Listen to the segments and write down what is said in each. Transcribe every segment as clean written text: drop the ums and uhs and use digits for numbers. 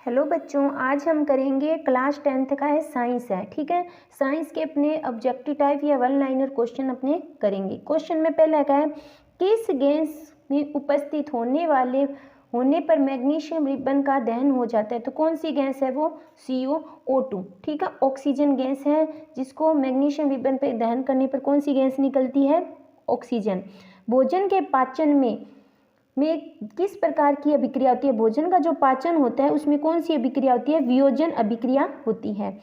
Hello बच्चों, आज हम करेंगे क्लास 10th का है साइंस है। ठीक है, साइंस के अपने ऑब्जेक्टिव टाइप या वन लाइनर क्वेश्चन अपने करेंगे। क्वेश्चन में पहला क्या है, किस गैस में उपस्थित होने पर मैग्नीशियम रिबन का दहन हो जाता है। तो कौन सी गैस है वो, CO2। ठीक है, ऑक्सीजन गैस है जिसको मैग्नीशियम रिबन पे दहन करने पर कौन सी गैस निकलती है, ऑक्सीजन। भोजन के पाचन में किस प्रकार की अभिक्रिया होती है। भोजन का जो पाचन होता है उसमें कौन सी अभिक्रिया होती है, वियोजन अभिक्रिया होती है।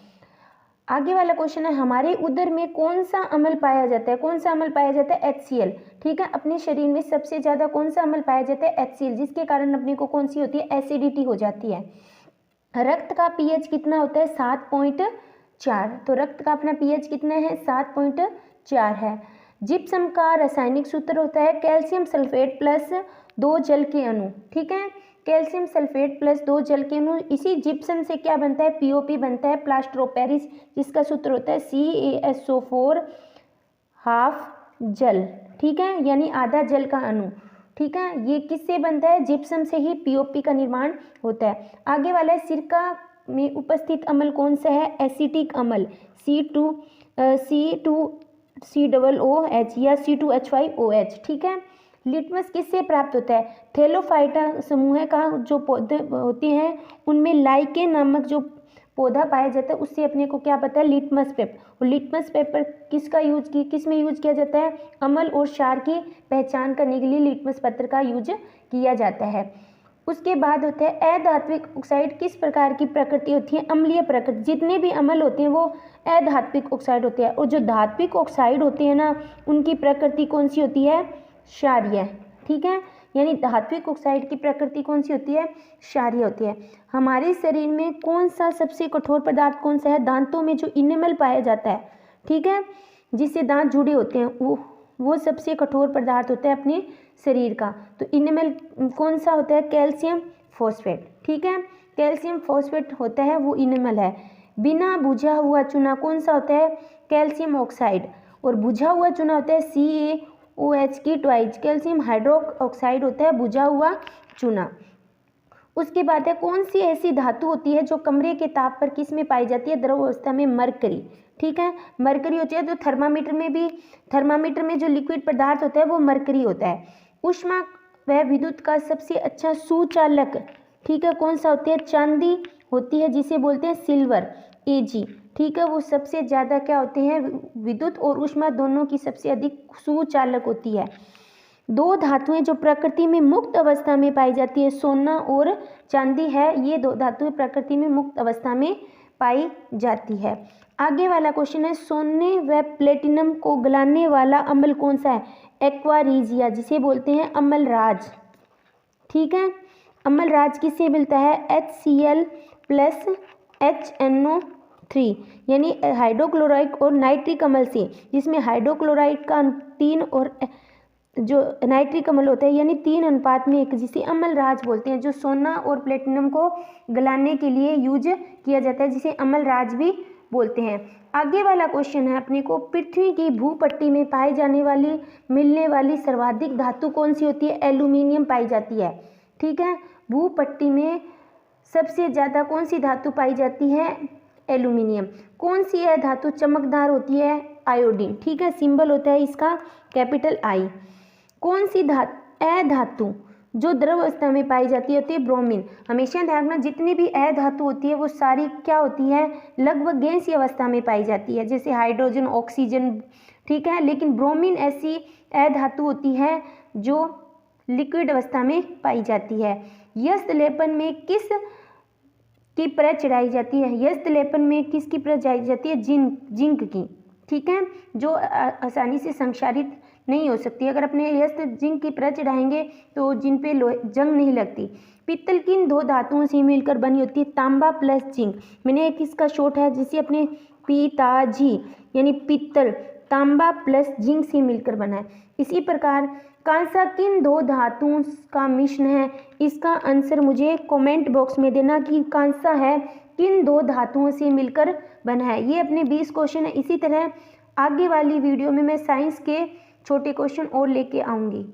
आगे वाला क्वेश्चन है, हमारे उदर में कौन सा अम्ल पाया जाता है। कौन सा अम्ल पाया जाता है, HCl। ठीक है, अपने शरीर में सबसे ज्यादा कौन सा अम्ल पाया जाता है, HCl, जिसके कारण अपने को कौन सी होती है, एसिडिटी हो जाती है। रक्त का pH कितना होता है, 7.4। तो रक्त का अपना pH कितना है, 7.4 है। जिप्सम का रासायनिक सूत्र होता है कैल्शियम सल्फेट प्लस 2 जल के अणु। ठीक है, कैल्शियम सल्फेट प्लस 2 जल के अणु। इसी जिप्सम से क्या बनता है, POP बनता है, प्लास्टर ऑफ पेरिस, जिसका सूत्र होता है CaSO4 हाफ जल। ठीक है, यानी आधा जल का अणु। ठीक है, ये किससे बनता है, जिप्सम से ही POP का निर्माण होता है। आगे वाला है, सिरका में उपस्थित अम्ल कौन सा है, एसिटिक अम्ल, C2COOH या C2H5OH। ठीक है, लिटमस किससे प्राप्त होता है, थैलोफाइटा समूह का जो पौधे होते हैं उनमें लाइकेन नामक जो पौधा पाया जाता है उससे अपने को क्या पता है, लिटमस पेपर। और लिटमस पेपर किस में यूज किया जाता है, अम्ल और क्षार की पहचान करने के लिए लिटमस पत्र का यूज किया जाता है। उसके बाद होता है अधात्विक ऑक्साइड किस प्रकार की प्रकृति होती है, अम्लीय प्रकृति। जितने भी अम्ल होते हैं वो अधात्विक ऑक्साइड होते हैं, और जो धात्विक ऑक्साइड होते हैं ना उनकी प्रकृति कौन सी होती है, क्षारीय। ठीक है, यानी धात्विक ऑक्साइड की प्रकृति कौन सी होती है, क्षारीय होती है। हमारे शरीर में कौन सा सबसे कठोर पदार्थ कौन सा है, दांतों में जो इनेमल पाया जाता है, ठीक है, जिससे दांत जुड़े होते हैं, वो सबसे कठोर पदार्थ होता है अपने शरीर का। तो इनेमल कौन सा होता है, कैल्शियम फॉस्फेट। ठीक है, कैल्शियम फॉस्फेट होता है, वो इनेमल है। बिना बुझा हुआ चूना कौन सा होता है, कैल्शियम ऑक्साइड। और बुझा हुआ चूना होता है CaOH की ट्वाइस, कैल्शियम हाइड्रोक्साइड होता है बुझा हुआ चूना। उसके बाद है, कौन सी ऐसी धातु होती है जो कमरे के ताप पर किस में पाई जाती है, द्रव अवस्था में, मरकरी। ठीक है, मरकरी होती है। तो थर्मामीटर में जो लिक्विड पदार्थ होता है वो मरकरी होता है। ऊष्मा व विद्युत का सबसे अच्छा सुचालक, ठीक है, कौन सा होती है, चांदी होती है, जिसे बोलते हैं सिल्वर, Ag। ठीक है, वो सबसे ज़्यादा क्या होते हैं, विद्युत और ऊष्मा दोनों की सबसे अधिक सुचालक होती है। दो धातुएं जो प्रकृति में मुक्त अवस्था में पाई जाती है, सोना और चांदी है, ये दो धातुएं प्रकृति में मुक्त अवस्था में पाई जाती है। आगे वाला क्वेश्चन है, सोने व प्लेटिनम को गलाने वाला अम्ल कौन सा है, एक्वा रीजिया, जिसे बोलते हैं अम्लराज। ठीक है, अम्लराज किससे मिलता है, HCl प्लस HNO3, यानी हाइड्रोक्लोराइड और नाइट्रिक अम्ल से, जिसमें हाइड्रोक्लोराइड का 3 और जो नाइट्रिक अम्ल होता है यानी 3:1, जिसे अम्लराज बोलते हैं, जो सोना और प्लेटिनम को गलाने के लिए यूज किया जाता है, जिसे अम्लराज भी बोलते हैं। आगे वाला क्वेश्चन है अपने को, पृथ्वी की भूपट्टी में पाई जाने वाली मिलने वाली सर्वाधिक धातु कौन सी होती है, एल्यूमिनियम पाई जाती है। ठीक है, भूपट्टी में सबसे ज़्यादा कौन सी धातु पाई जाती है, एल्यूमिनियम। कौन सी है धातु चमकदार होती है, आयोडीन। ठीक है, सिंबल होता है इसका कैपिटल I। कौन सी अधातु जो द्रव अवस्था में पाई जाती होती है, ब्रोमीन। हमेशा ध्यान रखना, जितनी भी अधातु होती है वो सारी क्या होती है, लगभग गैसीय अवस्था में पाई जाती है, जैसे हाइड्रोजन, ऑक्सीजन। ठीक है, लेकिन ब्रोमीन ऐसी अधातु होती है जो लिक्विड अवस्था में पाई जाती है। यस्त लेपन में किस की परत चढ़ाई जाती है, यस्त लेपन में किसकी परत चढ़ाई जाती है, जिंक की। ठीक है, जो आसानी से संक्षारित नहीं हो सकती। अगर अपने यस्त जिंक की परत चढ़ाएंगे तो जिन पे जंग नहीं लगती। पित्तल किन दो धातुओं से मिलकर बनी होती है, तांबा प्लस जिंक। मैंने एक इसका शॉर्ट है जिसे अपने पिताजी यानी पित्तल तांबा प्लस जिंक से मिलकर बना है। इसी प्रकार कांसा किन दो धातुओं का मिश्रण है, इसका आंसर मुझे कमेंट बॉक्स में देना कि कांसा है किन दो धातुओं से मिलकर बना है। ये अपने 20 क्वेश्चन है। इसी तरह आगे वाली वीडियो में मैं साइंस के छोटे क्वेश्चन और लेके आऊँगी।